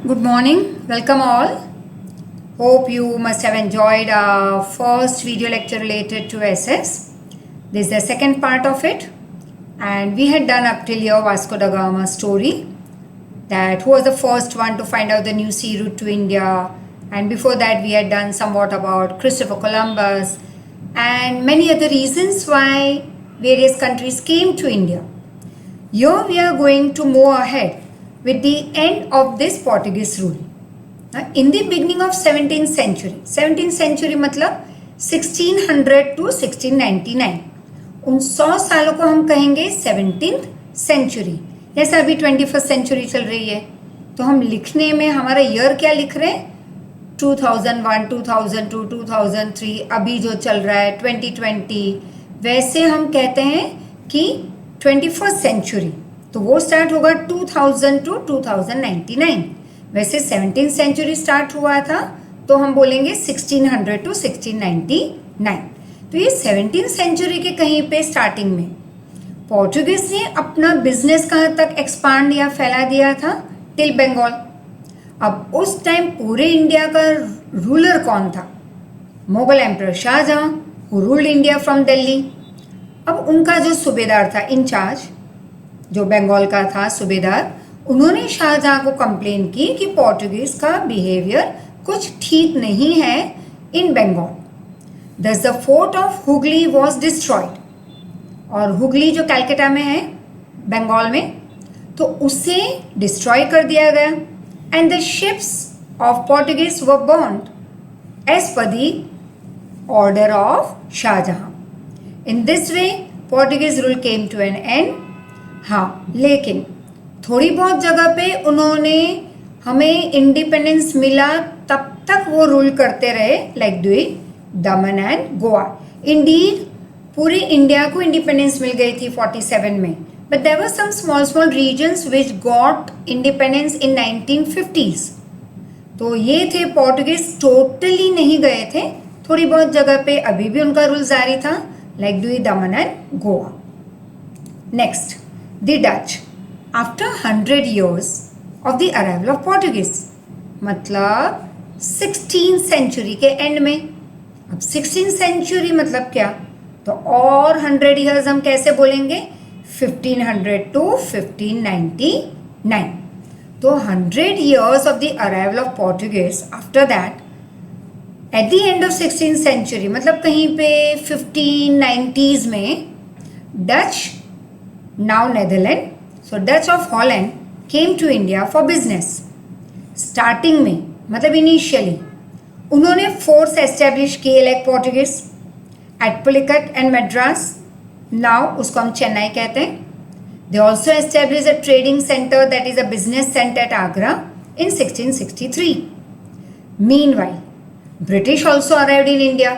Good morning, welcome all. Hope you must have enjoyed our first video lecture related to SS. This is the second part of it, and we had done up till here Vasco da Gama story, that who was the first one to find out the new sea route to India, and before that we had done somewhat about Christopher Columbus and many other reasons why various countries came to India. Here we are going to move ahead with the end of this Portuguese rule. In the beginning of 17th century मतलब 1600 to 1699, उन 100 सालों को हम कहेंगे 17th century. जैसा अभी 21st century चल रही है, तो हम लिखने में हमारा ईयर क्या लिख रहे हैं? 2001, 2002, 2003, अभी जो चल रहा है 2020, वैसे हम कहते हैं कि 21st century, तो वो स्टार्ट होगा 2000 टू 2099. वैसे 17th सेंचुरी स्टार्ट हुआ था, तो हम बोलेंगे 1600 टू 1699. तो ये 17th सेंचुरी के कहीं पे स्टार्टिंग में पोर्टुगीज ने अपना बिजनेस कहाँ तक एक्सपांड या फैला दिया था? टिल बंगाल. अब उस टाइम पूरे इंडिया का रूलर कौन था? Mughal emperor Shahjahan, who ruled India from Delhi. अब उनका जो सूबेदार था इंचार्ज, जो बंगाल का था सूबेदार, उन्होंने शाहजहां को कंप्लेन की कि पोर्टुगीज का बिहेवियर कुछ ठीक नहीं है इन बंगाल. दस the fort of Hooghly was destroyed. और हुगली जो कलकत्ता में है बंगाल में, तो उसे डिस्ट्रॉय कर दिया गया. And the ships of Portuguese were burned as per the order of Shahjahan. In this way Portuguese rule came to an end. हाँ, लेकिन थोड़ी बहुत जगह पे उन्होंने हमें इंडिपेंडेंस मिला तब तक वो रूल करते रहे, like Daman and Goa. Indeed पूरी इंडिया को इंडिपेंडेंस मिल गई थी 47 में, but there were some small small regions which got independence in 1950s. तो ये थे पोर्टुगीज टोटली नहीं गए थे, थोड़ी बहुत जगह पे अभी भी उनका रूल जारी था, like Daman and Goa. Next, The Dutch. After 100 years of the arrival of Portuguese, मतलब 16th century के एंड में. अब 16th century मतलब क्या? तो और 100 years हम कैसे बोलेंगे? 1500 to 1599. तो 100 years of the arrival of Portuguese. After that, at the end of 16th century मतलब कहीं पे 1590s में Dutch, now Netherlands, so Dutch of Holland came to India for business. Starting में मतलब इनिशियली उन्होंने फोर्स एस्टेब्लिश किए like Portuguese at Pulicat and Madras. Now उसको हम चेन्नई कहते हैं. They also establish a trading centre that is a business centre at Agra in 1663. Meanwhile, British also arrived in India.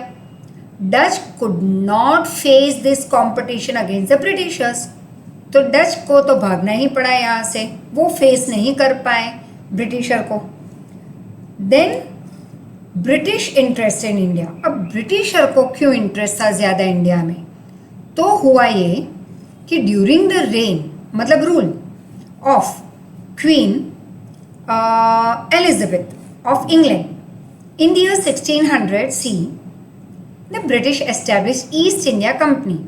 Dutch could not face this competition against the Britishers. तो Dutch को तो भागना ही पड़ा यहाँ से, वो फेस नहीं कर पाए ब्रिटिशर को. Then British interest in India. अब ब्रिटिशर को क्यों इंटरेस्ट था ज़्यादा इंडिया में? तो हुआ ये कि ड्यूरिंग द रेन मतलब rule of Queen Elizabeth of England in the year 1600 C, the British establish East India Company.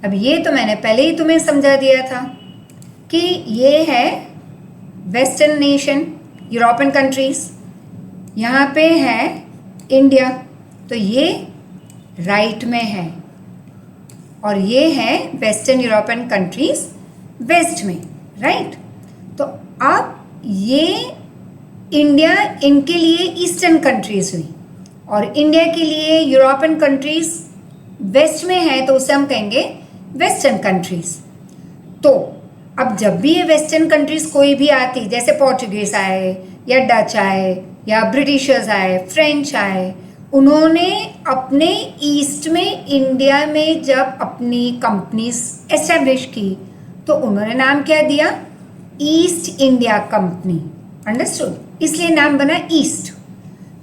अब ये तो मैंने पहले ही तुम्हें समझा दिया था कि ये है वेस्टर्न नेशन, यूरोपियन कंट्रीज, यहाँ पे है इंडिया, तो ये राइट में है, और ये है वेस्टर्न यूरोपियन कंट्रीज वेस्ट में, राइट. तो अब ये इंडिया इनके लिए ईस्टर्न कंट्रीज हुई, और इंडिया के लिए यूरोपियन कंट्रीज वेस्ट में है, तो उसे हम कहेंगे वेस्टर्न कंट्रीज. तो अब जब भी ये वेस्टर्न कंट्रीज कोई भी आती, जैसे पोर्चुगीज आए या डच आए या ब्रिटिशर्स आए, फ्रेंच आए, उन्होंने अपने ईस्ट में इंडिया में जब अपनी कंपनीज एस्टेब्लिश की, तो उन्होंने नाम क्या दिया? East India company. अंडरस्टूड? इसलिए नाम बना ईस्ट.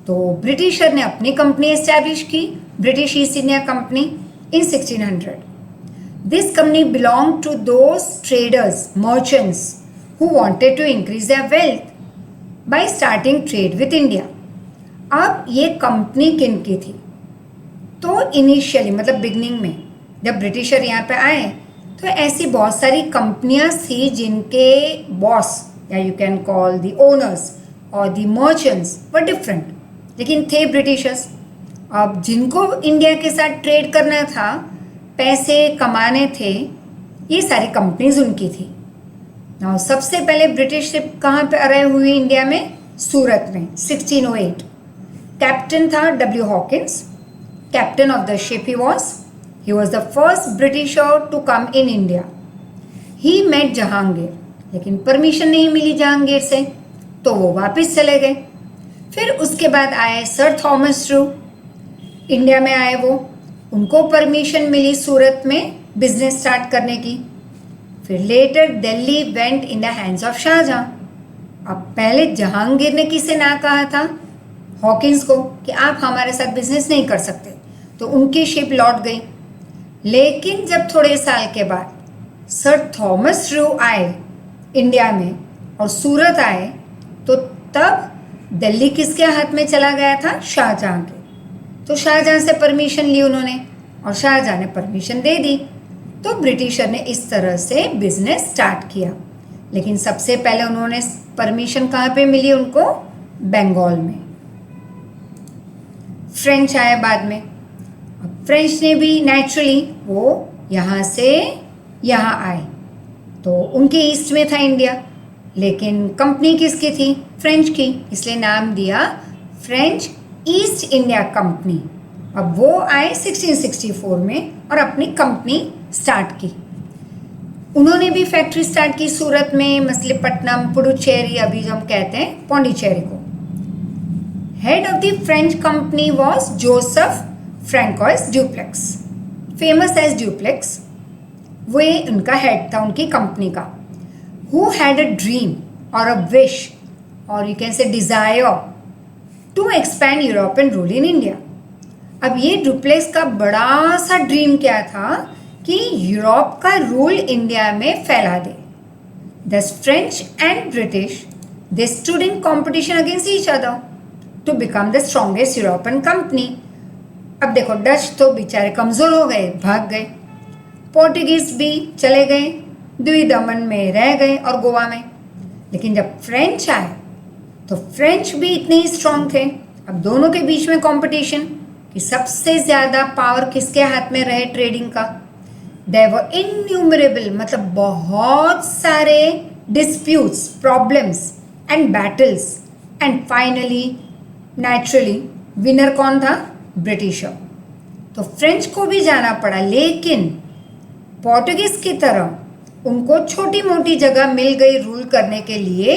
तो ब्रिटिशर ने अपनी कंपनी एस्टैब्लिश की, British east India company, in 1600. This company belonged to those traders, merchants who wanted to increase their wealth. Bye starting trade with India. अब ये company किन की थी? तो इनिशियली मतलब बिगनिंग में जब ब्रिटिशर यहाँ पे आए तो ऐसी बहुत सारी कंपनियां थी जिनके बॉस या you can call the owners और द मर्चेंट्स वर डिफरेंट, लेकिन थे ब्रिटिशर्स। अब जिनको इंडिया के साथ ट्रेड करना था, पैसे कमाने थे, ये सारी कंपनीज उनकी थी। नाउ सबसे पहले ब्रिटिश शिप कहाँ पे अराइव हुई इंडिया में? सूरत में 1608। कैप्टन था W Hawkins. Captain of the ship he was the first Britisher to come in India. He met Jahangir, लेकिन परमिशन नहीं मिली जहांगीर से, तो वो वापस चले गए। फिर उसके बाद आए सर थॉमस रू, इंडिया में आए वो, उनको परमिशन मिली सूरत में बिजनेस स्टार्ट करने की। फिर later Delhi went in the hands of Shahjahan. अब पहले जहांगीर ने किसे ना कहा था? हॉकिंस को, कि आप हमारे साथ बिजनेस नहीं कर सकते, तो उनकी शिप लौट गई। लेकिन जब थोड़े साल के बाद सर थॉमस रू आए इंडिया में और सूरत आए, तो तब दिल्ली किसके हाथ में चला गया था? शाहजहां के। तो शाहजहां से परमिशन ली उन्होंने और शाहजहां ने परमिशन दे दी, तो ब्रिटिशर ने इस तरह से बिजनेस स्टार्ट किया। लेकिन सबसे पहले उन्होंने परमिशन कहाँ पे मिली उनको? बंगाल में। फ्रेंच आए बाद में। अब फ्रेंच ने भी नेचुरली वो यहाँ से यहाँ आए, तो उनके ईस्ट में था इंडिया, लेकिन कंपनी किसकी थी? फ्रेंच की, इसलिए नाम दिया फ्रेंच ईस्ट इंडिया कंपनी। अब वो आए 1664 में और अपनी कंपनी स्टार्ट की। उन्होंने भी फैक्ट्री स्टार्ट की सूरत में, मछलीपट्टनम, पुडुचेरी, अभी जो हम कहते हैं पौंडीचेरी को। Head of the French company was Joseph Francois Dupleix, famous as Dupleix. वे उनका हेड था उनकी कंपनी का। Who had a dream or a wish or you can say desire to expand Europe and rule in India. अब ये duplex का बड़ा सा ड्रीम क्या था कि यूरोप का रूल इंडिया में फैला दे। Thus French and British they stood in competition against each other to become the strongest European company. अब देखो, डच तो बेचारे कमजोर हो गए, भाग गए। पोर्टुगीज भी चले गए, द्वीप दमन में रह गए और गोवा में। लेकिन जब फ्रेंच आए तो फ्रेंच भी इतने ही स्ट्रांग थे। अब दोनों के बीच में कंपटीशन कि सबसे ज्यादा पावर किसके हाथ में रहे ट्रेडिंग का। देयर वर इन्यूमरेबल, मतलब बहुत सारे disputes, problems and battles, and finally naturally winner कौन था? ब्रिटिशर। तो फ्रेंच को भी जाना पड़ा, लेकिन पोर्टुगीज की तरह उनको छोटी मोटी जगह मिल गई रूल करने के लिए।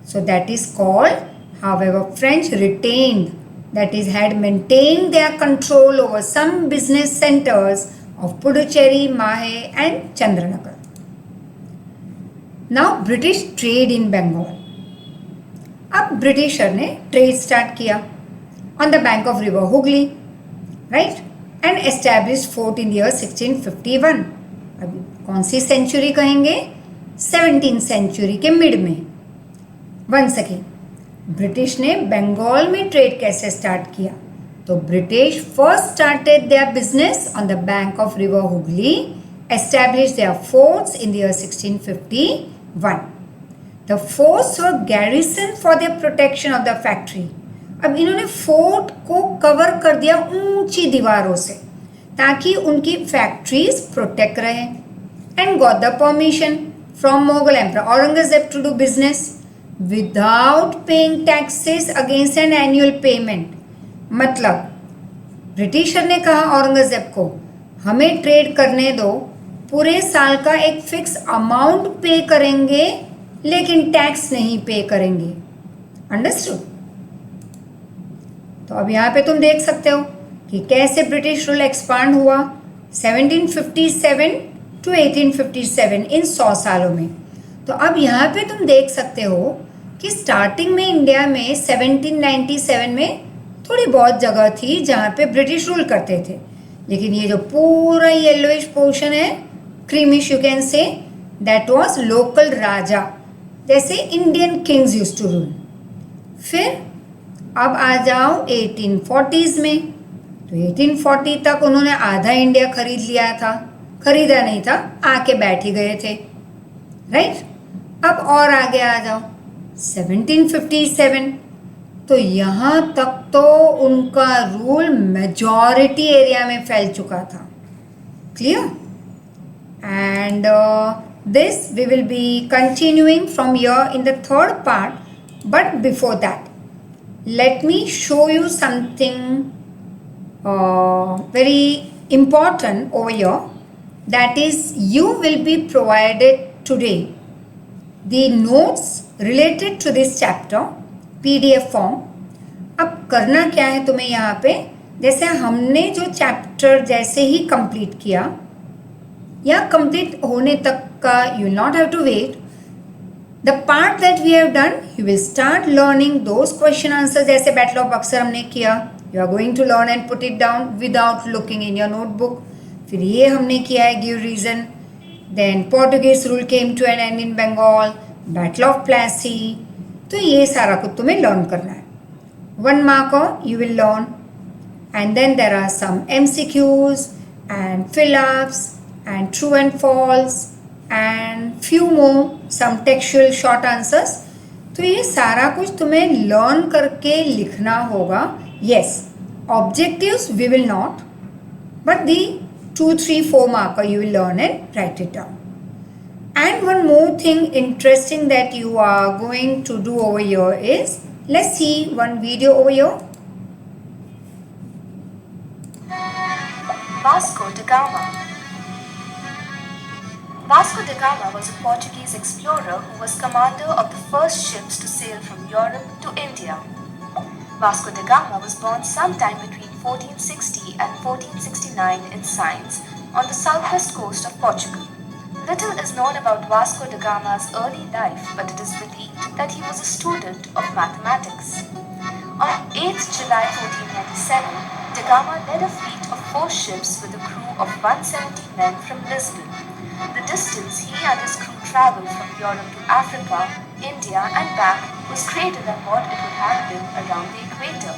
So that is called, however French retained, that is had maintained their control over some business centers of Puducherry, Mahe and Chandranagar. Now British trade in Bengal. अब ब्रिटिशर ने ट्रेड स्टार्ट किया on the bank of river Hooghly, right, and established fort in the year 1651. अब कौन सी century कहेंगे? 17th century के mid में। Once again British ने बंगाल में ट्रेड कैसे स्टार्ट किया? तो British first started their business on the bank of river Hooghly, established their forts in the year 1651. The forts were garrison for the protection of the factory. अब इन्होंने fort को cover कर दिया ऊंची दीवारों से ताकि उनकी फैक्ट्रीज प्रोटेक्ट रहे, and got the permission from Mughal emperor Aurangzeb to do business without paying taxes against an annual payment. मतलब ब्रिटिशर ने कहा औरंगजेब को, हमें ट्रेड करने दो, पूरे साल का एक फिक्स अमाउंट पे करेंगे, लेकिन टैक्स नहीं पे करेंगे। अंडरस्टूड? तो अब यहाँ पे तुम देख सकते हो कि कैसे ब्रिटिश रूल एक्सपांड हुआ 1757 टू 1857, इन 100 सालों में। तो अब यहाँ पे तुम देख सकते हो कि स्टार्टिंग में इंडिया में 1797 में थोड़ी बहुत जगह थी जहाँ पे ब्रिटिश रूल करते थे, लेकिन ये जो पूरा येलोइश पोर्शन है, creamish you can say, that was local raja, जैसे Indian kings used to rule. फिर अब आ जाओ 1840s में, तो 1840 तक उन्होंने आधा इंडिया खरीद लिया था, खरीदा नहीं था, आके बैठ ही गए थे, राइट। अब और आगे आ जाओ 1757, तो यहाँ तक तो उनका रूल मेजॉरिटी एरिया में फैल चुका था, clear. And this we will be continuing from here in the third part, but before that let me show you something very important over here, that is you will be provided today the notes related to this chapter PDF form. अब करना क्या है तुम्हें यहाँ पे, जैसे हमने जो चैप्टर जैसे ही कंप्लीट किया या कंप्लीट होने तक का, you will not have to wait, the part that we have done you will start learning those question answer, जैसे बैटल ऑफ बक्सर हमने किया, you are going to learn and put it down without looking in your notebook. फिर ये हमने किया है give reason, then Portuguese rule came to an end in Bengal, battle of Plassey, तो ये सारा कुछ तुम्हें लर्न करना है। 1 marker you will learn, and then there are some MCQs and fill-ups and true and false and few more some textual short answers. तो ये सारा कुछ तुम्हें लर्न करके लिखना होगा। Yes, objectives we will not, but the 2, 3, 4 marker you will learn and write it down. And one more thing interesting that you are going to do over here is, let's see one video over here. Vasco da Gama. Vasco da Gama was a Portuguese explorer who was commander of the first ships to sail from Europe to India. Vasco da Gama was born sometime between 1460 and 1469 in Sines on the southwest coast of Portugal. Little is known about Vasco da Gama's early life, but it is believed that he was a student of mathematics. On 8th July 1497, da Gama led a fleet of 4 ships with a crew of 170 men from Lisbon. The distance he and his crew travelled from Europe to Africa, India and back was greater than what it would have been around the equator.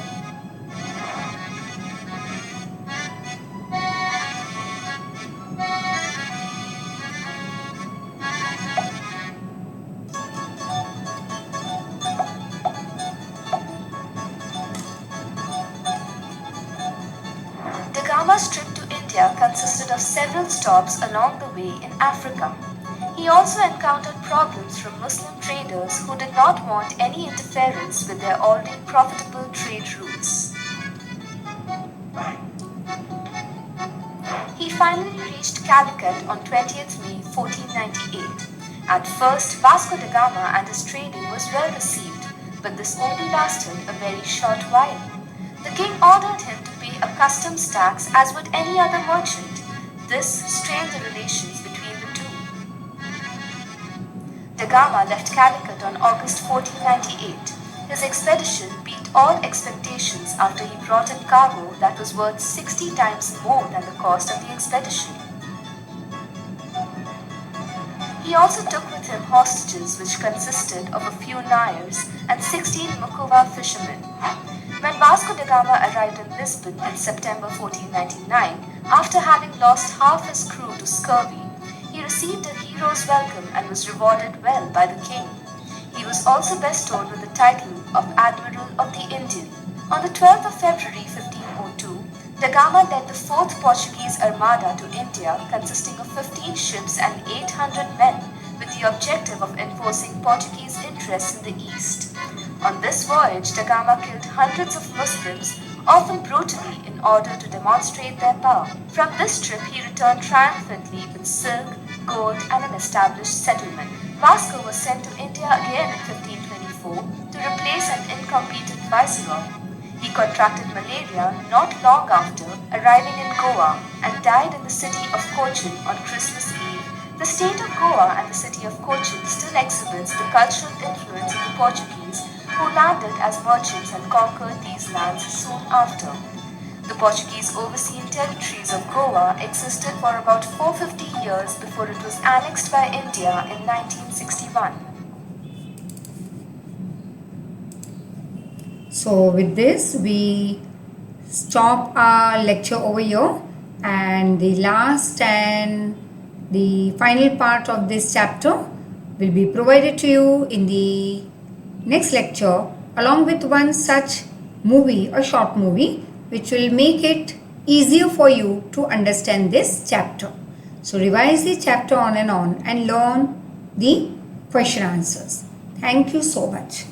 Da Gama's trip to India consisted of several stops along the way in Africa. He also encountered problems from Muslim traders who did not want any interference with their already profitable trade routes. He finally reached Calicut on 20th May 1498. At first, Vasco da Gama and his trading was well received, but this only lasted a very short while. The king ordered him to pay a customs tax as would any other merchant. This strained the relations between the two. Da Gama left Calicut on August 1498. His expedition beat all expectations after he brought in cargo that was worth 60 times more than the cost of the expedition. He also took with him hostages which consisted of a few Nayars and 16 Mukova fishermen. When Vasco da Gama arrived in Lisbon in September 1499, after having lost half his crew to scurvy, he received a hero's welcome and was rewarded well by the king. He was also bestowed with the title of Admiral of the Indian. On the 12th of February 1502, da Gama led the 4th Portuguese Armada to India, consisting of 15 ships and 800 men, with the objective of enforcing Portuguese interests in the east. On this voyage, da Gama killed hundreds of Muslims, often brutally, in order to demonstrate their power. From this trip, he returned triumphantly with silk, gold, and an established settlement. Vasco was sent to India again in 1524 to replace an incompetent viceroy. He contracted malaria not long after arriving in Goa and died in the city of Cochin on Christmas Eve. The state of Goa and the city of Cochin still exhibits the cultural influence of the Portuguese, who landed as merchants and conquered these lands soon after. The Portuguese overseen territories of Goa existed for about 450 years before it was annexed by India in 1961. So with this, we stop our lecture over here, and the last and the final part of this chapter will be provided to you in the next lecture, along with one such movie, a short movie, which will make it easier for you to understand this chapter. So revise the chapter on and learn the question answers. Thank you so much.